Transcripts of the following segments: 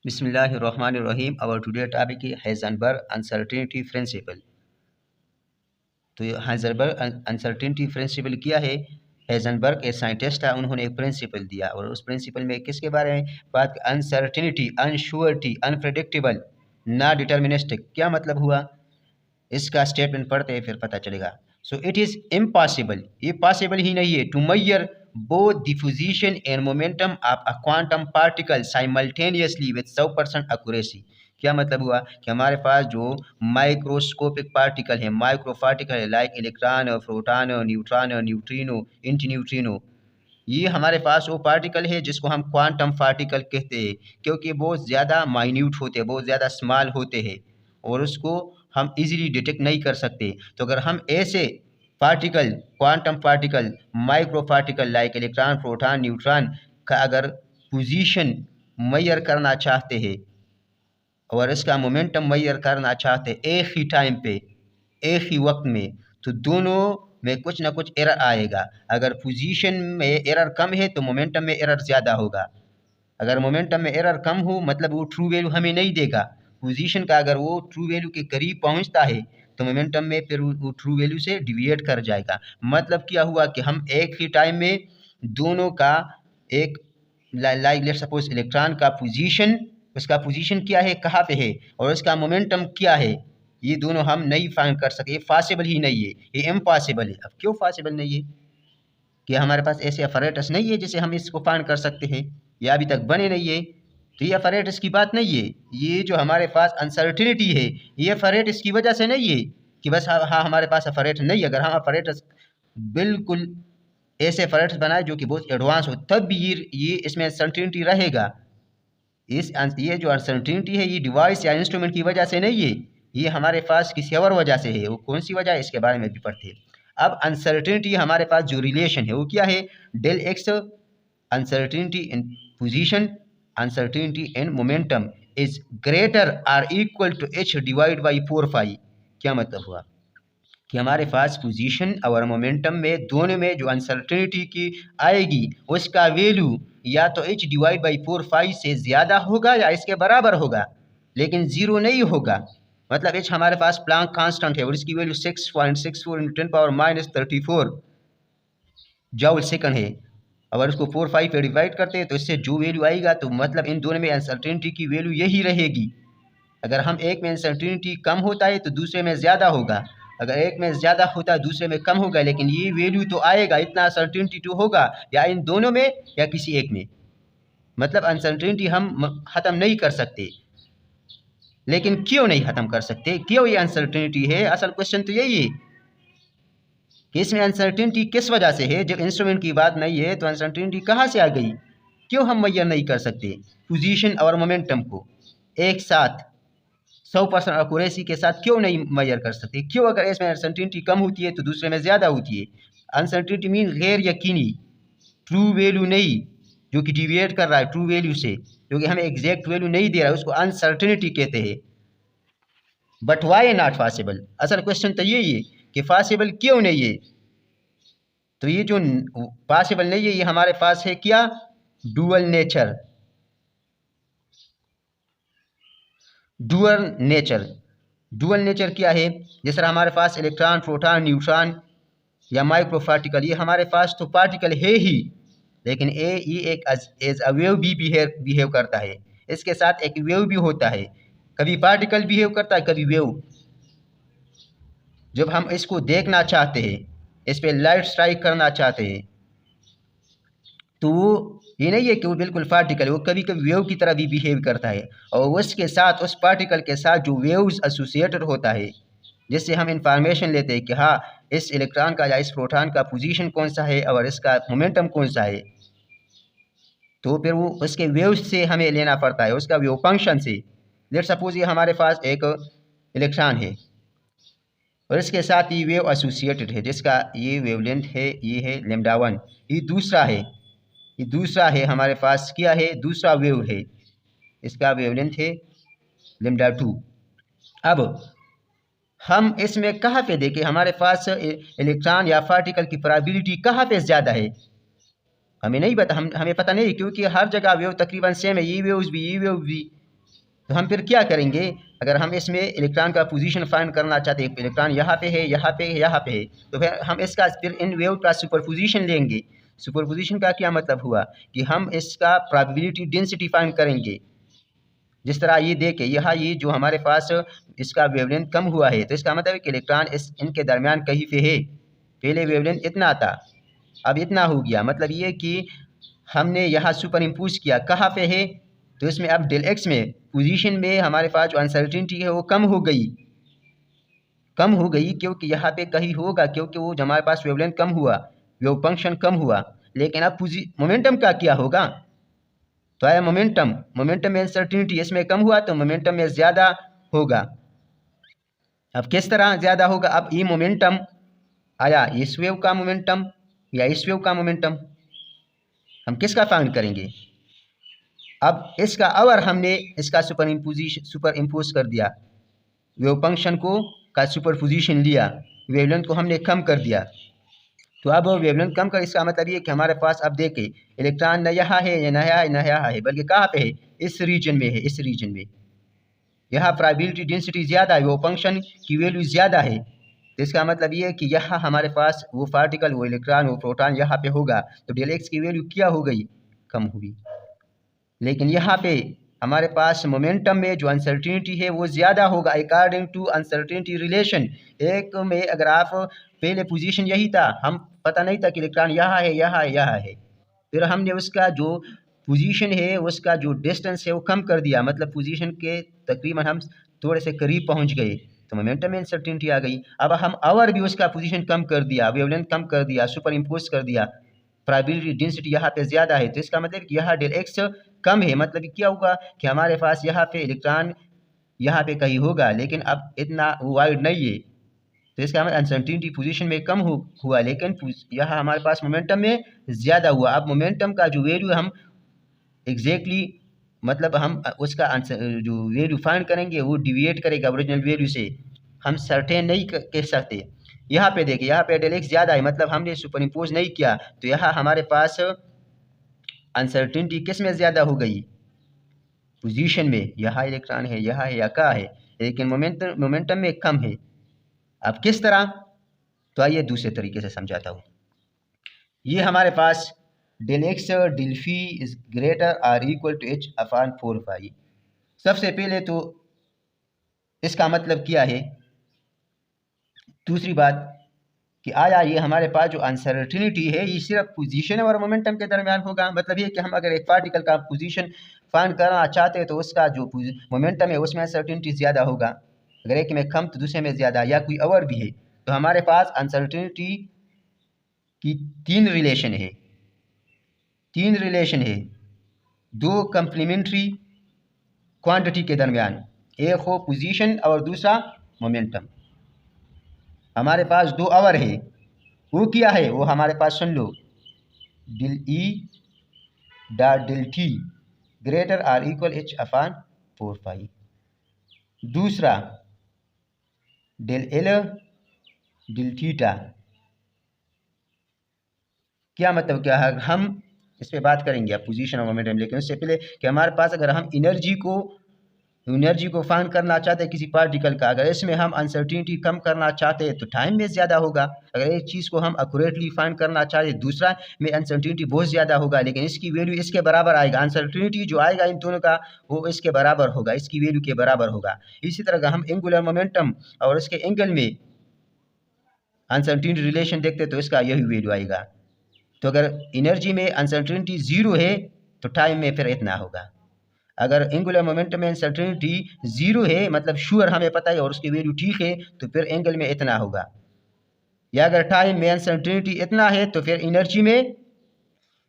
बिस्मिल्लाहिर्रहमानिर्रहीम। Our today topic is Heisenberg uncertainty principle. तो ये हाइजेनबर्ग अनसर्टेनिटी प्रिंसिपल क्या है? हेजनबर्ग एक साइंटिस्ट था, उन्होंने एक प्रिंसिपल दिया और उस प्रिंसिपल में किसके बारे में बात? अनसर्टेनिटी, अनश्योरिटी, अनप्रेडिक्टेबल, ना डिटर्मिनिस्टिक। क्या मतलब हुआ? इसका स्टेटमेंट पढ़ते हैं फिर पता चलेगा। सो इट इज़ इम्पॉसिबल, ये पॉसिबल ही नहीं है, to measure both the position and momentum of a quantum particle simultaneously with 100% accuracy। क्या मतलब हुआ कि हमारे पास जो माइक्रोस्कोपिक पार्टिकल है, माइक्रो पार्टिकल है, like electron, proton, neutron, neutrino, anti neutrino, ये हमारे पास वो पार्टिकल है जिसको हम क्वांटम पार्टिकल कहते हैं, क्योंकि बहुत ज़्यादा माइन्यूट होते हैं, बहुत ज़्यादा स्मॉल होते हैं और उसको हम इजीली डिटेक्ट नहीं कर सकते। तो अगर हम ऐसे particle, quantum particle, micro particle like electron, proton, neutron का अगर पोजीशन मेजर करना चाहते हैं और इसका मोमेंटम मेजर करना चाहते हैं एक ही टाइम पे, एक ही वक्त में, तो दोनों में कुछ ना कुछ एरर आएगा। अगर पोजीशन में एरर कम है तो मोमेंटम में एरर ज़्यादा होगा। अगर मोमेंटम में एरर कम हो मतलब वो ट्रू वैल्यू हमें नहीं देगा। पोजीशन का अगर वो ट्रू वैल्यू के करीब पहुंचता है तो मोमेंटम में फिर वो ट्रू वैल्यू से डिविएट कर जाएगा। मतलब क्या हुआ कि हम एक ही टाइम में दोनों का एक लाइक लेट्स सपोज इलेक्ट्रॉन का पोजीशन, उसका पोजीशन क्या है, कहाँ पे है, और उसका मोमेंटम क्या है, ये दोनों हम नहीं फाइंड कर सके। ये पॉसिबल ही नहीं है, ये इम्पॉसिबल है। अब क्यों पॉसिबल नहीं है? कि हमारे पास ऐसे अपैरेटस नहीं है जिसे हम इसको फाइंड कर सकते हैं, या अभी तक बने नहीं है। तो ये अपैरेटस की बात नहीं है, ये जो हमारे पास अनसर्टिनिटी है ये अपैरेटस की वजह से नहीं है कि बस हाँ हमारे पास अपैरेटस नहीं है। अगर हम अपैरेटस बिल्कुल ऐसे अपैरेटस बनाए जो कि बहुत एडवांस हो तब भी ये इसमें अनसर्टिनिटी रहेगा। ये जो अनसर्टिनिटी है ये डिवाइस या इंस्ट्रूमेंट की वजह से नहीं है, ये हमारे पास किसी और वजह से है। वो कौन सी वजह है इसके बारे में भी पढ़ते हैं। अब अनसर्टिनिटी हमारे पास जो रिलेशन है वो क्या है? Del x uncertainty in position, uncertainty in momentum is greater or equal to H divide by 4 pi. क्या मतलब हुआ कि हमारे पास पोजीशन और मोमेंटम में दोनों में जो अनसर्टिनिटी की आएगी उसका वैल्यू या तो एच डिवाइड बाई 4 पाई से ज़्यादा होगा या इसके बराबर होगा, लेकिन ज़ीरो नहीं होगा। मतलब एच हमारे पास प्लांक कांस्टेंट है और इसकी वैल्यू 6.64 × 10⁻34 जूल सेकंड है। अगर उसको 4 5 पे डिवाइड करते हैं तो इससे जो वैल्यू आएगा, तो मतलब इन दोनों में अनसर्टिनिटी की वैल्यू यही रहेगी। अगर हम एक में अनसर्टिनिटी कम होता है तो दूसरे में ज़्यादा होगा, अगर एक में ज़्यादा होता है दूसरे में कम होगा, लेकिन ये वैल्यू तो आएगा, इतना अनसर्टिनिटी तो होगा या इन दोनों में या किसी एक में। मतलब अनसर्टिनिटी हम ख़त्म नहीं कर सकते। लेकिन क्यों नहीं ख़त्म कर सकते? क्यों ये अनसर्टिनिटी है? असल क्वेश्चन तो यही है कि इसमें अनसर्टिनिटी किस वजह से है। जब इंस्ट्रूमेंट की बात नहीं है तो अनसर्टिनिटी कहाँ से आ गई? क्यों हम मेजर नहीं कर सकते पोजीशन और मोमेंटम को एक साथ 100% एक्यूरेसी के साथ? क्यों नहीं मेजर कर सकते? क्यों? अगर इसमें अनसर्टिनिटी कम होती है तो दूसरे में ज़्यादा होती है। अनसर्टिनिटी मीन गैर यकीनी, ट्रू वैल्यू नहीं, जो कि डिविएट कर रहा है ट्रू वैल्यू से, जो कि हमें एग्जैक्ट वैल्यू नहीं दे रहा है, उसको अनसर्टिनिटी कहते हैं। But why not possible? असल क्वेश्चन तो यही है कि पॉसिबल क्यों नहीं है। तो ये जो पॉसिबल नहीं है ये हमारे पास है क्या? Dual nature. Dual nature, dual nature क्या है? जैसे हमारे पास इलेक्ट्रॉन, प्रोटॉन, न्यूट्रॉन या माइक्रो पार्टिकल, ये हमारे पास तो पार्टिकल है ही, लेकिन ये एक एज अ वेव भी बिहेव करता है। इसके साथ एक वेव भी होता है, कभी पार्टिकल बिहेव करता है कभी वेव। जब हम इसको देखना चाहते हैं, इस पर लाइट स्ट्राइक करना चाहते हैं, तो वो ये नहीं है कि वो बिल्कुल पार्टिकल है, वो कभी कभी वेव की तरह भी बिहेव करता है। और उसके साथ, उस पार्टिकल के साथ जो वेव्स एसोसिएटेड होता है, जिससे हम इंफॉर्मेशन लेते हैं कि हाँ इस इलेक्ट्रॉन का या इस प्रोटॉन का पोजीशन कौन सा है और इसका मोमेंटम कौन सा है, तो फिर वो उसके वेव्स से हमें लेना पड़ता है, उसका वेव फंक्शन से। लेट्स सपोज ये हमारे पास एक इलेक्ट्रॉन है और इसके साथ ये वेव एसोसिएटेड है, जिसका ये वेवलेंथ है, ये है λ1। ये दूसरा है, ये दूसरा है हमारे पास, क्या है? दूसरा वेव है, इसका वेवलेंथ है λ2। अब हम इसमें कहाँ पे देखें हमारे पास इलेक्ट्रॉन या पार्टिकल की प्रोबेबिलिटी कहाँ पे ज़्यादा है? हमें नहीं पता, हमें पता नहीं, क्योंकि हर जगह वेव तकरीबन सेम है, ये वेव्स भी ये वेव भी। तो हम फिर क्या करेंगे, अगर हम इसमें इलेक्ट्रॉन का पोजीशन फाइंड करना चाहते हैं, इलेक्ट्रॉन यहाँ पे है, यहाँ पे है, यहाँ पे है, तो फिर हम इसका फिर इन वेव का सुपरपोजिशन लेंगे। सुपरपोजिशन का क्या मतलब हुआ कि हम इसका प्रोबेबिलिटी डेंसिटी फाइंड करेंगे। जिस तरह ये देखे यहाँ ये जो हमारे पास इसका वेवलेंथ कम हुआ है, तो इसका मतलब है कि इलेक्ट्रॉन इनके दरमियान कहीं पे है। पहले वेवलेंथ इतना था, अब इतना हो गया, मतलब ये कि हमने यहाँ सुपर इम्पोज किया, कहाँ पे है, तो इसमें अब डेल एक्स में पोजीशन में हमारे पास जो अनसर्टिनिटी है वो कम हो गई, क्योंकि यहाँ पे कहीं होगा, क्योंकि वो हमारे पास वेवलेंथ कम हुआ, वेव फंक्शन कम हुआ। लेकिन अब मोमेंटम का क्या होगा, तो आया मोमेंटम में अनसर्टिनिटी इसमें कम हुआ तो मोमेंटम में ज़्यादा होगा। अब किस तरह ज़्यादा होगा, अब ये मोमेंटम आया इस वेव का मोमेंटम या इस वेव का मोमेंटम, हम किसका फाइंड करेंगे। अब इसका अवर हमने इसका सुपर इम्पोज कर दिया, वेव फंक्शन को का सुपरपोजिशन लिया, वेवलेंथ को हमने कम कर दिया। तो अब वेवलेंथ कम कर, इसका मतलब ये कि हमारे पास अब देखें इलेक्ट्रॉन न यहाँ है या न यहाँ है, बल्कि कहाँ पे है, इस रीजन में है, इस रीजन में। यहाँ प्रोबेबिलिटी डेंसिटी ज़्यादा है, वो फंक्शन की वैल्यू ज़्यादा है, तो इसका मतलब ये है कि यहाँ हमारे पास वो पार्टिकल, वो इलेक्ट्रॉन, वो प्रोटॉन यहाँ पे होगा, तो डेल एक्स की वैल्यू क्या हो गई, कम होगी। लेकिन यहाँ पे हमारे पास मोमेंटम में जो अनसर्टिनिटी है वो ज़्यादा होगा अकॉर्डिंग टू अनसर्टिनिटी रिलेशन। एक में अगर आप पहले पोजीशन यही था, हम पता नहीं था कि इलेक्ट्रॉन यहाँ है, यहाँ है, यहाँ है, फिर हमने उसका जो पोजीशन है, उसका जो डिस्टेंस है वो कम कर दिया, मतलब पोजीशन के तकरीबन हम थोड़े से करीब पहुँच गए, तो मोमेंटम में अनसर्टिनिटी आ गई। अब हम आवर भी उसका पोजीशन कम कर दिया, वेवलेंथ कम कर दिया, सुपर इम्पोज कर दिया, प्रोबेबिलिटी डेंसिटी यहाँ पे ज़्यादा है, तो इसका मतलब कि यहाँ डेल एक्स कम है, मतलब क्या होगा कि हमारे पास यहाँ पे इलेक्ट्रॉन यहाँ पे कहीं होगा, लेकिन अब इतना वाइड नहीं है, तो इसका मतलब अनसर्टिनिटी पोजीशन में कम हुआ, लेकिन यहाँ हमारे पास मोमेंटम में ज़्यादा हुआ। अब मोमेंटम का जो वैल्यू हम एग्जैक्टली मतलब हम उसका जो वैल्यू फाइंड करेंगे वो डिविएट करेगा ओरिजिनल वैल्यू से, हम सर्टेन नहीं कह सकते। यहाँ पे देखिए, यहाँ पे डेल एक्स ज़्यादा है, मतलब हमने सुपर इम्पोज नहीं किया, तो यहाँ हमारे पास अनसर्टिनिटी किस में ज़्यादा हो गई, पोजीशन में, यहाँ इलेक्ट्रॉन है, यहाँ है या कहाँ है, लेकिन मोमेंटम में कम है। अब किस तरह, तो आइए दूसरे तरीके से समझाता हूँ। ये हमारे पास del X del P is greater or equal to H upon 4 pi. सबसे पहले तो इसका मतलब क्या है, दूसरी बात कि आया ये हमारे पास जो अनसर्टिनिटी है ये सिर्फ पोजीशन और मोमेंटम के दरमियान होगा, मतलब ये कि हम अगर एक पार्टिकल का पोजीशन फाइंड करना चाहते हैं तो उसका जो मोमेंटम है उसमें अनसर्टिनिटी ज़्यादा होगा, अगर एक में कम तो दूसरे में ज़्यादा, या कोई और भी है। तो हमारे पास अनसर्टिनिटी की तीन रिलेशन है, दो कंप्लीमेंट्री क्वांटिटी के दरमियान, एक हो पोजीशन और दूसरा मोमेंटम। हमारे पास दो आवर है, वो क्या है, वो हमारे पास सुन लो, del E dot del T greater or equal H upon 4 pi. दूसरा डेल एल डेल थीटा। क्या मतलब क्या है, हम इस पे बात करेंगे अब पोजीशन और मोमेंटम, लेकिन उससे पहले कि हमारे पास अगर हम एनर्जी को फाइंड करना चाहते हैं किसी पार्टिकल का, अगर इसमें हम अनसर्टिनिटी कम करना चाहते हैं तो टाइम में ज़्यादा होगा। अगर एक चीज़ को हम एक्यूरेटली फाइंड करना चाहते हैं, दूसरा में अनसर्टिनिटी बहुत ज़्यादा होगा, लेकिन इसकी वैल्यू इसके बराबर आएगा, अनसर्टिनिटी जो आएगा इन दोनों का वो इसके बराबर होगा, इसकी वैल्यू के बराबर होगा। इसी तरह अगर हम एंगुलर मोमेंटम और उसके एंगल में अनसर्टिनिटी रिलेशन देखते तो इसका यही वैल्यू आएगा। तो अगर एनर्जी में अनसर्टिनिटी ज़ीरो है तो टाइम में फिर इतना होगा, अगर एंगुलर मोमेंटम में अनसर्टिनिटी ज़ीरो है मतलब श्योर हमें पता है और उसकी वैल्यू ठीक है तो फिर एंगल में इतना होगा, या अगर टाइम में अनसर्टिनिटी इतना है तो फिर एनर्जी में,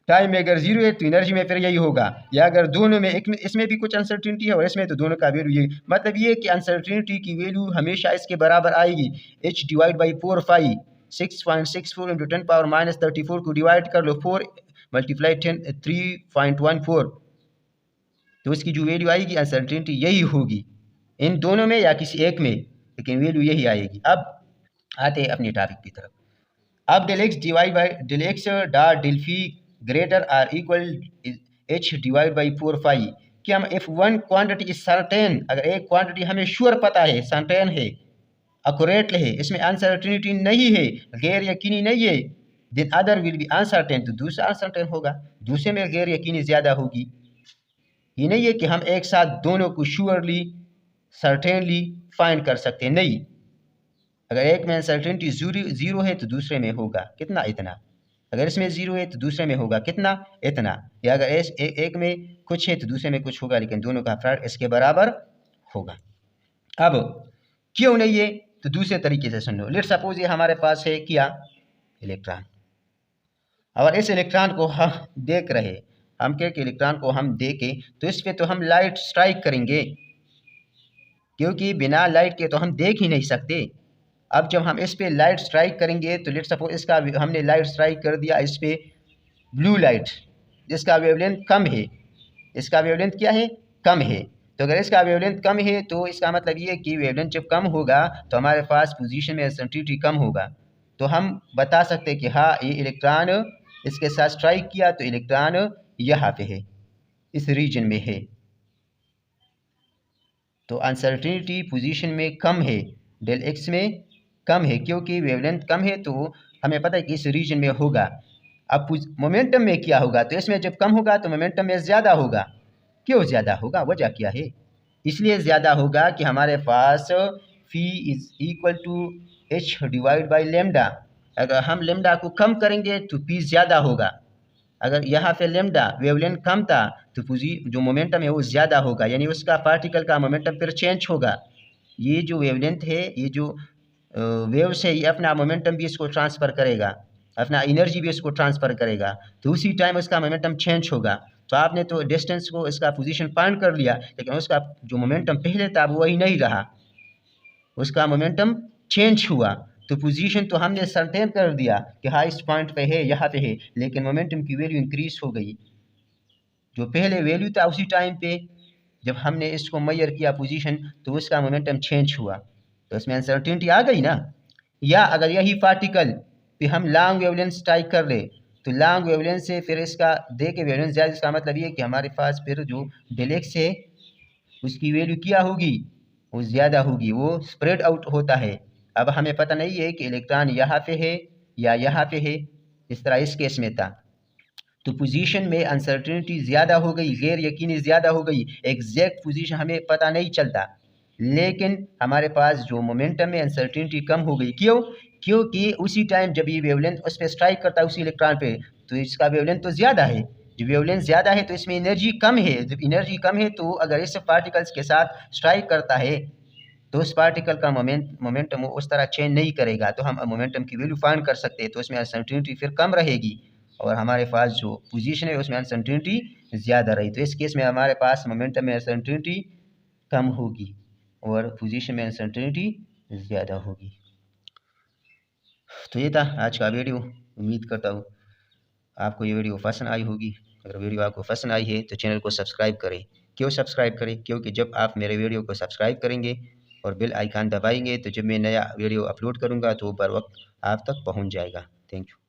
टाइम में अगर जीरो है तो एनर्जी में फिर यही होगा, या अगर दोनों में एक में इसमें भी कुछ अनसर्टिनिटी है और इसमें, तो दोनों का वैल्यू यही, मतलब ये कि अनसर्टिनिटी की वैल्यू हमेशा इसके बराबर आएगी, h divide by 4 pi 6.64 into 10 power minus 34 को डिवाइड कर लो 4 मल्टीप्लाई 3.14, तो उसकी जो वैल्यू आएगी अनसर्टिनिटी यही होगी इन दोनों में या किसी एक में, लेकिन वैल्यू यही आएगी। अब आते हैं अपने टॉपिक की तरफ। अब del x divide by del x dot del p greater or equal h divide by 4 pi, कि हम if one quantity is certain, अगर एक क्वांटिटी हमें श्योर पता है, सर्टेन है, एक्यूरेट है, इसमें अनसर्टेनिटी नहीं है, गैर यकीनी नहीं है, then other will be uncertain, तो दूसरा अनसर्टेन होगा, दूसरे में गैर यकीनी ज़्यादा होगी। ये नहीं है कि हम एक साथ दोनों को श्योरली सर्टेनली फाइंड कर सकते हैं, नहीं। अगर एक में अनसर्टेनिटी जीरो है तो दूसरे में होगा कितना, इतना। अगर इसमें जीरो है तो दूसरे में होगा कितना, इतना। या अगर एक में कुछ है तो दूसरे में कुछ होगा, लेकिन दोनों का फर्क इसके बराबर होगा। अब क्यों नहीं है, तो दूसरे तरीके से सुन लो। लेट्स सपोज ये हमारे पास है क्या, इलेक्ट्रॉन, और इस इलेक्ट्रॉन को हम देख रहे, हम क्या कि इलेक्ट्रॉन को हम देखें तो इस पर तो हम लाइट स्ट्राइक करेंगे, क्योंकि बिना लाइट के तो हम देख ही नहीं सकते। अब जब हम इस पे लाइट स्ट्राइक करेंगे तो लेट्स सपोज इसका हमने लाइट स्ट्राइक कर दिया इस पे ब्लू लाइट, जिसका वेवलेंथ कम है, इसका वेवलेंथ क्या है, कम है। तो अगर इसका वेवलेंथ कम है तो इसका मतलब ये है कि वेवलेंथ जब कम होगा तो हमारे पास पोजीशन में अनसर्टेनिटी कम होगा। तो हम बता सकते हैं कि हाँ ये इलेक्ट्रॉन इसके साथ स्ट्राइक किया तो इलेक्ट्रॉन यहाँ पे है, इस रीजन में है। तो अनसर्टेनिटी पोजीशन में कम है, डेल एक्स में कम है, क्योंकि वेवलेंथ कम है तो हमें पता है कि इस रीजन में होगा। अब मोमेंटम में क्या होगा, तो इसमें जब कम होगा तो मोमेंटम में ज़्यादा होगा। क्यों ज़्यादा होगा, वजह क्या है, इसलिए ज़्यादा होगा कि हमारे पास P is equal to H divide by lambda. अगर हम लेमडा को कम करेंगे तो पी ज़्यादा होगा। अगर यहाँ पे लेमडा वेवलेंथ कम था तो जो मोमेंटम है वो ज़्यादा होगा, यानी उसका पार्टिकल का मोमेंटम फिर चेंज होगा। ये जो वेवलेंथ है, ये जो वेव्स है, ये अपना मोमेंटम भी इसको ट्रांसफ़र करेगा, अपना एनर्जी भी इसको ट्रांसफ़र करेगा, तो उसी टाइम उसका मोमेंटम चेंज होगा। तो आपने तो डिस्टेंस को इसका पोजीशन फाइंड कर लिया, लेकिन उसका जो मोमेंटम पहले था वो वही नहीं रहा, उसका मोमेंटम चेंज हुआ। तो पोजीशन तो हमने सर्टेन कर दिया कि हाँ इस पॉइंट पे है, यहाँ पे है, लेकिन मोमेंटम की वैल्यू इंक्रीज हो गई। जो पहले वैल्यू था उसी टाइम पे जब हमने इसको मेजर किया पोजीशन, तो उसका मोमेंटम चेंज हुआ, तो इसमें अनसर्टेनिटी आ गई ना। या अगर यही पार्टिकल पे हम लॉन्ग वेवलेंथ स्ट्राइक कर ले तो लॉन्ग वेवलेंथ से फिर इसका दे के वेवलेंथ ज़्यादा, इसका मतलब ये कि हमारे पास फिर जो डेलेक्स है उसकी वैल्यू क्या होगी, वो ज़्यादा होगी, वो स्प्रेड आउट होता है। अब हमें पता नहीं है कि इलेक्ट्रॉन यहाँ पे है या यहाँ पे है, इस तरह इस केस में था। तो पोजीशन में अनसर्टेनिटी ज़्यादा हो गई, गैर यकीनी ज़्यादा हो गई, एग्जैक्ट पोजीशन हमें पता नहीं चलता, लेकिन हमारे पास जो मोमेंटम में अनसर्टेनिटी कम हो गई। क्यों, क्योंकि उसी टाइम जब ये वेवलेंथ उस पर स्ट्राइक करता है उसी इलेक्ट्रॉन पे, तो इसका वेवलेंथ तो ज़्यादा है, जब वेवलेंथ ज़्यादा है तो इसमें एनर्जी कम है, जब एनर्जी कम है तो अगर इस पार्टिकल्स के साथ स्ट्राइक करता है तो उस पार्टिकल का मोमेंटम उस तरह चेंज नहीं करेगा, तो हम मोमेंटम की वैल्यू फाइंड कर सकते हैं। तो इसमें अनसर्टेनिटी फिर कम रहेगी और हमारे पास जो पोजीशन है उसमें अनसर्टेनिटी ज़्यादा रही। तो इस केस में हमारे पास मोमेंटम में अनसर्टेनिटी कम होगी और पोजीशन में अनसर्टेनिटी ज़्यादा होगी। तो ये था आज का वीडियो। उम्मीद करता हूँ आपको ये वीडियो पसंद आई होगी। अगर वीडियो आपको पसंद आई है तो चैनल को सब्सक्राइब करें। क्यों सब्सक्राइब करें, क्योंकि जब आप मेरे वीडियो को सब्सक्राइब करेंगे और बेल आइकन दबाएंगे तो जब मैं नया वीडियो अपलोड करूँगा तो बर वक्त आप तक पहुँच जाएगा। Thank you.